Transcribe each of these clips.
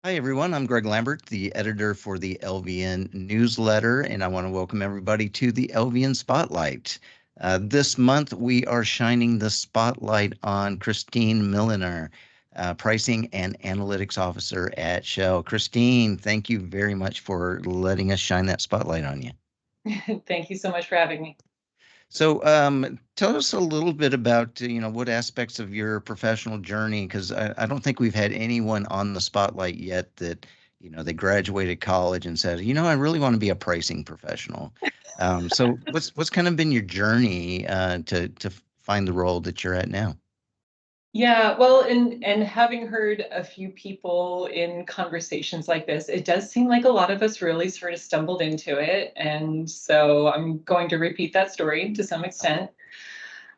Hi, everyone. I'm Greg Lambert, the editor for the LVN newsletter, and I want to welcome everybody to the LVN Spotlight. This month, we are shining the spotlight on Christine Milliner, Pricing and Analytics Officer at Shell. Christine, thank you very much for letting us shine that spotlight on you. Thank you so much for having me. So, tell us a little bit about, what aspects of your professional journey, because I don't think we've had anyone on the spotlight yet that, they graduated college and said, I really want to be a pricing professional. So what's kind of been your journey to find the role that you're at now? Yeah, well, and having heard a few people in conversations like this, it does seem like a lot of us really sort of stumbled into it. And so I'm going to repeat that story to some extent.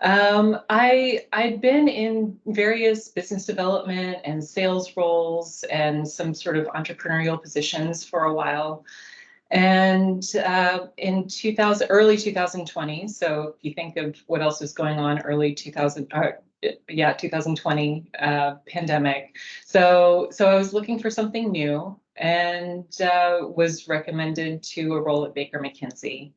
I'd been in various business development and sales roles and some sort of entrepreneurial positions for a while. And in 2000, early 2020, so if you think of what else was going on, early 2000, yeah, 2020 pandemic. So I was looking for something new and was recommended to a role at Baker McKenzie.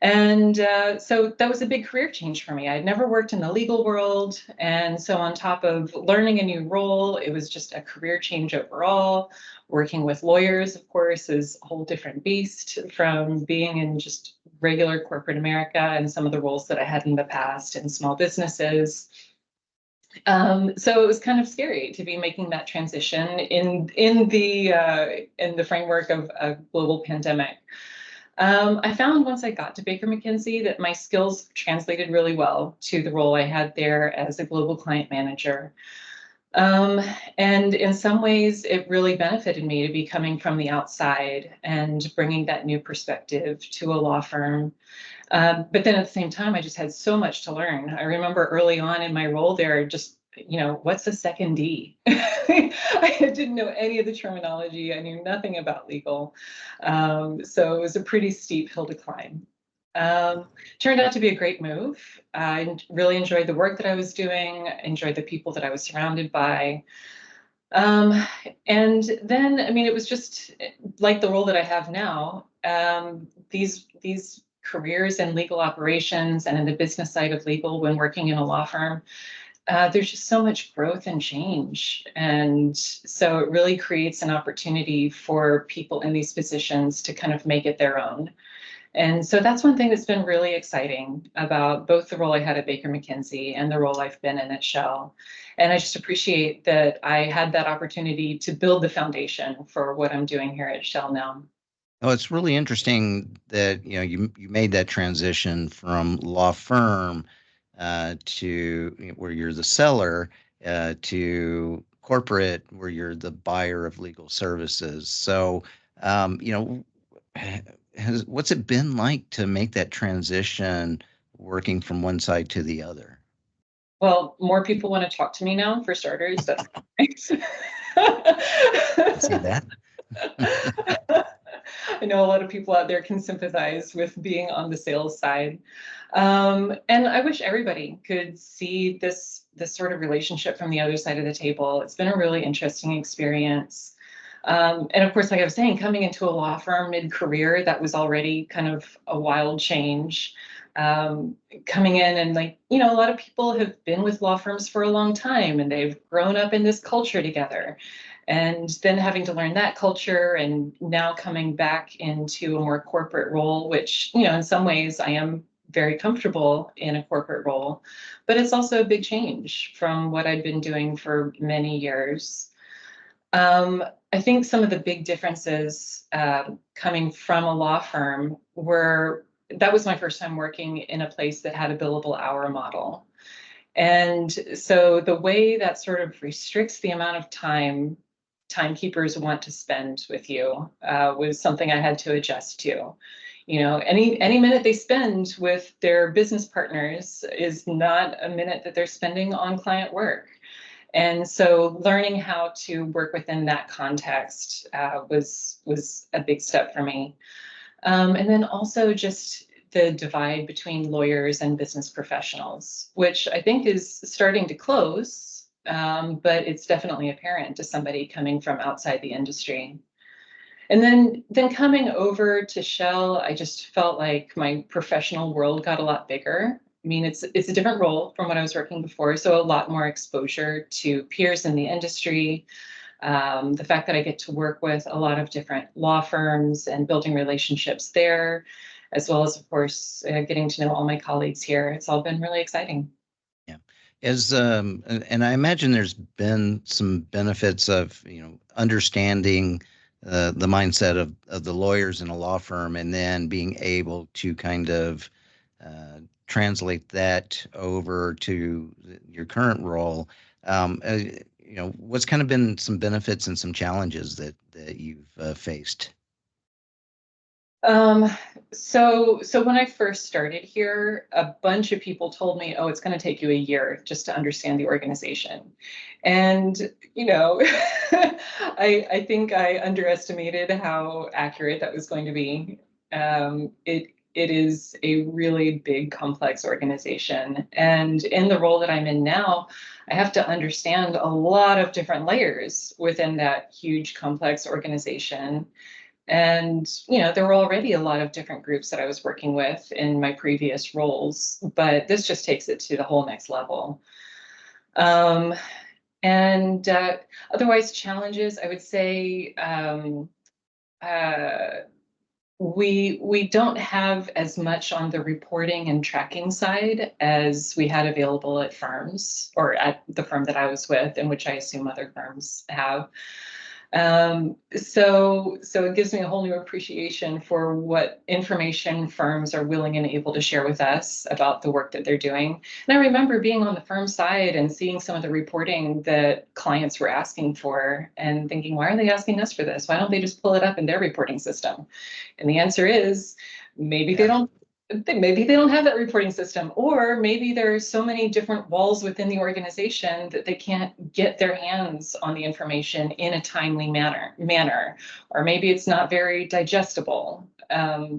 And so that was a big career change for me. I'd never worked in the legal world. And so, on top of learning a new role, it was just a career change overall. Working with lawyers, of course, is a whole different beast from being in just regular corporate America and some of the roles that I had in the past in small businesses. So it was kind of scary to be making that transition in the framework of a global pandemic. I found once I got to Baker McKenzie that my skills translated really well to the role I had there as a global client manager. Um, and in some ways, it really benefited me to be coming from the outside and bringing that new perspective to a law firm. But then at the same time, I just had so much to learn. I remember early on in my role there, just, what's a second D? I didn't know any of the terminology. I knew nothing about legal. So it was a pretty steep hill to climb. Um, Turned out to be a great move. I really enjoyed the work that I was doing, enjoyed the people that I was surrounded by. Um, and then, I mean, it was just like the role that I have now. These careers in legal operations and in the business side of legal when working in a law firm, there's just so much growth and change. And so it really creates an opportunity for people in these positions to kind of make it their own. And so that's one thing that's been really exciting about both the role I had at Baker McKenzie and the role I've been in at Shell. And I just appreciate that I had that opportunity to build the foundation for what I'm doing here at Shell now. Oh, it's really interesting that you made that transition from law firm to where you're the seller to corporate where you're the buyer of legal services. So, um, you know, what's it been like to make that transition working from one side to the other? Well, more people want to talk to me now, for starters. That's nice. I see that. I know a lot of people out there can sympathize with being on the sales side. And I wish everybody could see this sort of relationship from the other side of the table. It's been a really interesting experience. And of course, like I was saying, coming into a law firm mid-career, that was already kind of a wild change. Coming in and a lot of people have been with law firms for a long time and they've grown up in this culture together. And then having to learn that culture and now coming back into a more corporate role, which, in some ways I am very comfortable in a corporate role, but it's also a big change from what I'd been doing for many years. Um, I think some of the big differences coming from a law firm were that was my first time working in a place that had a billable hour model. And so the way that sort of restricts the amount of time timekeepers want to spend with you was something I had to adjust to. Any minute they spend with their business partners is not a minute that they're spending on client work. And so learning how to work within that context was a big step for me. And then also just the divide between lawyers and business professionals, which I think is starting to close. but it's definitely apparent to somebody coming from outside the industry. And then coming over to Shell, I just felt like my professional world got a lot bigger. I mean, it's a different role from what I was working before, so a lot more exposure to peers in the industry. The fact that I get to work with a lot of different law firms and building relationships there, as well as, of course, getting to know all my colleagues here. It's all been really exciting. Yeah. And I imagine there's been some benefits of, understanding the mindset of the lawyers in a law firm and then being able to kind of translate that over to your current role. What's kind of been some benefits and some challenges that you've faced? Um, so when I first started here, a bunch of people told me, "Oh, it's going to take you a year just to understand the organization," and I think I underestimated how accurate that was going to be. It is a really big, complex organization, and in the role that I'm in now, I have to understand a lot of different layers within that huge, complex organization. And, there were already a lot of different groups that I was working with in my previous roles, but this just takes it to the whole next level. Um, and otherwise, challenges, I would say, uh, we don't have as much on the reporting and tracking side as we had available at firms or at the firm that I was with, and which I assume other firms have. So it gives me a whole new appreciation for what information firms are willing and able to share with us about the work that they're doing. And I remember being on the firm side and seeing some of the reporting that clients were asking for and thinking, why are they asking us for this? Why don't they just pull it up in their reporting system? And the answer is maybe they Yeah. don't maybe they don't have that reporting system, or maybe there are so many different walls within the organization that they can't get their hands on the information in a timely manner, or maybe it's not very digestible.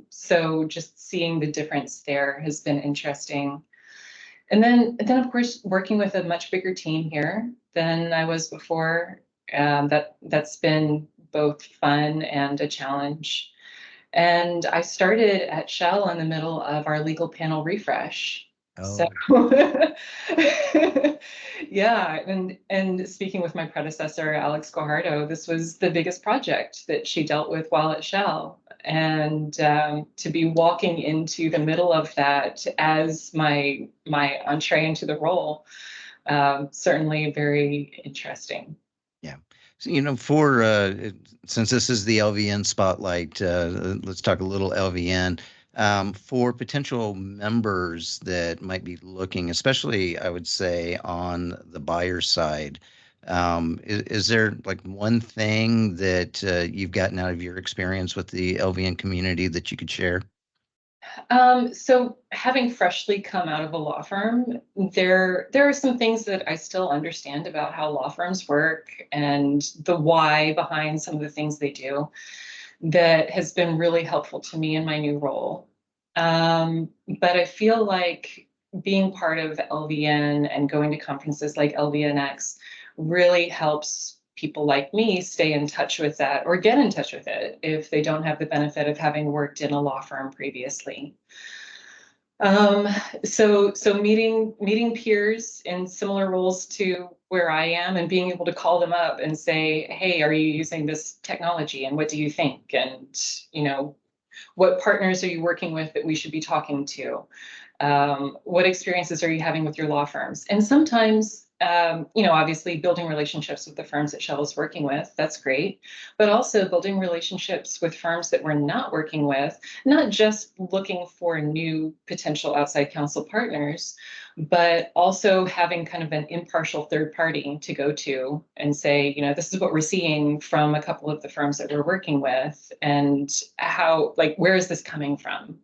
So just seeing the difference there has been interesting. And then of course working with a much bigger team here than I was before, that's been both fun and a challenge. And I started at Shell in the middle of our legal panel refresh. So Oh, yeah, and speaking with my predecessor, Alex Guajardo, this was the biggest project that she dealt with while at Shell. And to be walking into the middle of that as my entree into the role, certainly very interesting. yeah. So, for since this is the LVN spotlight, let's talk a little LVN. For potential members that might be looking, especially I would say on the buyer side, is there like one thing that you've gotten out of your experience with the LVN community that you could share? So having freshly come out of a law firm, there are some things that I still understand about how law firms work and the why behind some of the things they do that has been really helpful to me in my new role. But I feel like being part of LVN and going to conferences like LVNX really helps people like me stay in touch with that or get in touch with it if they don't have the benefit of having worked in a law firm previously. Um, so meeting peers in similar roles to where I am and being able to call them up and say, hey, are you using this technology and what do you think? And what partners are you working with that we should be talking to? What experiences are you having with your law firms? And sometimes, obviously building relationships with the firms that Shell is working with, that's great, but also building relationships with firms that we're not working with, not just looking for new potential outside counsel partners, but also having kind of an impartial third party to go to and say, this is what we're seeing from a couple of the firms that we're working with, and where is this coming from?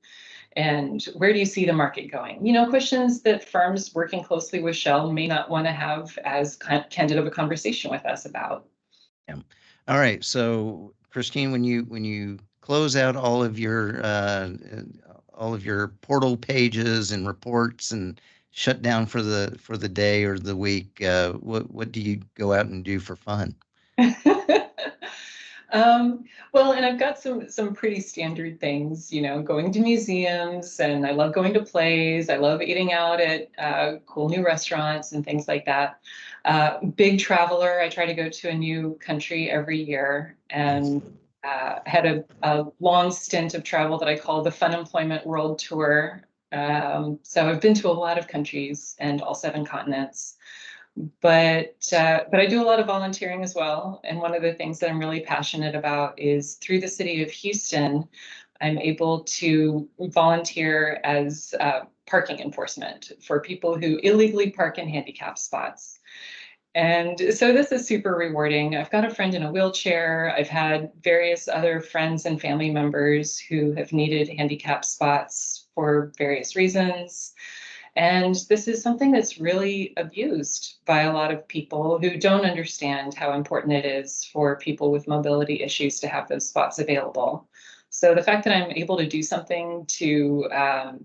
And where do you see the market going? Questions that firms working closely with Shell may not want to have as candid of a conversation with us about. Yeah. All right. So, Christine, when you close out all of your portal pages and reports and shut down for the day or the week, what do you go out and do for fun? Um, well, and I've got some pretty standard things, going to museums, and I love going to plays. I love eating out at cool new restaurants and things like that. Big traveler. I try to go to a new country every year, Nice. and had a long stint of travel that I call the Fun Employment World Tour. So I've been to a lot of countries and all seven continents. But I do a lot of volunteering as well. And one of the things that I'm really passionate about is through the city of Houston, I'm able to volunteer as parking enforcement for people who illegally park in handicap spots. And so this is super rewarding. I've got a friend in a wheelchair. I've had various other friends and family members who have needed handicap spots for various reasons. And this is something that's really abused by a lot of people who don't understand how important it is for people with mobility issues to have those spots available. So the fact that I'm able to do something to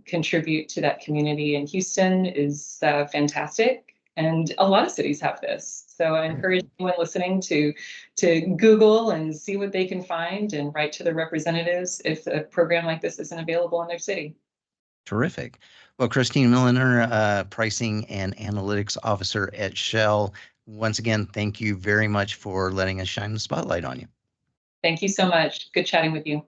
contribute to that community in Houston is fantastic. And a lot of cities have this. So I encourage anyone listening to Google and see what they can find and write to their representatives if a program like this isn't available in their city. Terrific. Well, Christine Milliner, Pricing and Analytics Officer at Shell, once again, thank you very much for letting us shine the spotlight on you. Thank you so much. Good chatting with you.